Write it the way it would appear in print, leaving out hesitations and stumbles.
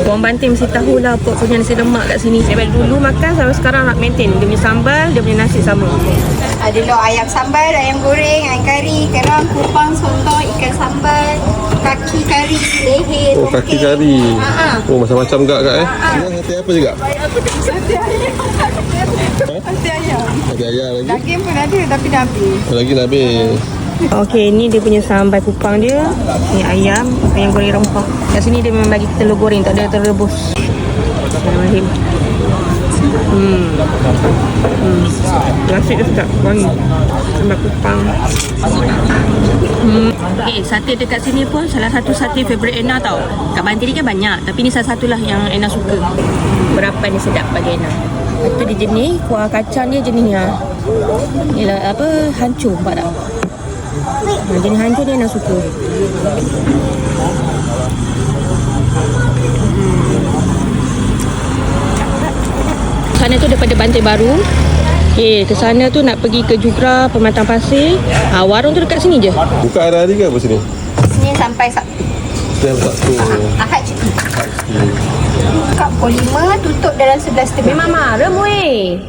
Orang Banting mesti tahulah Pok punya nasi lemak kat sini. Daripada dulu makan sampai sekarang nak maintain. Dia punya sambal, dia punya nasi sama. Ada lo ayam sambal, ayam goreng, ayam kari, kerang, kupang, sontong, ikan sambal, kaki kari, leher, Oh, kaki kari. Ha-ha. Oh, macam-macam gak eh. Ini hati apa juga? Hati ayam. Hati ayam. Hati ayam lagi. Daging pun ada tapi dah habis. Lagi dah habis. Okey, ni dia punya sambal kupang dia. Ni ayam goreng rempah. Kat sini dia memang bagi telur goreng, tak ada telur rebus. Bismillahirrahmanirrahim. Nasi dia sedap, wangi. Sambal kupang. Okay, sate dekat sini pun salah satu sate favourite Ena tau. Kat Banting ni kan banyak, tapi ni salah satulah yang Ena suka. Berapa ni sedap bagi Ena. Lepas tu dia jenis, kuah kacang dia jenis ni ni lah apa, hancur, nampak tak? Jenis hancur dia Ena suka. Sana tu daripada Banting Baru. Okay, ke sana tu nak pergi ke Jugra, Pematang Pasir. Warung tu dekat sini je. Buka hari-hari ke apa sini? Senin sampai Sabtu. Setiap Sabtu. Ahad cuti. Buka pukul 5, tutup dalam 11.30. Memang marah weh.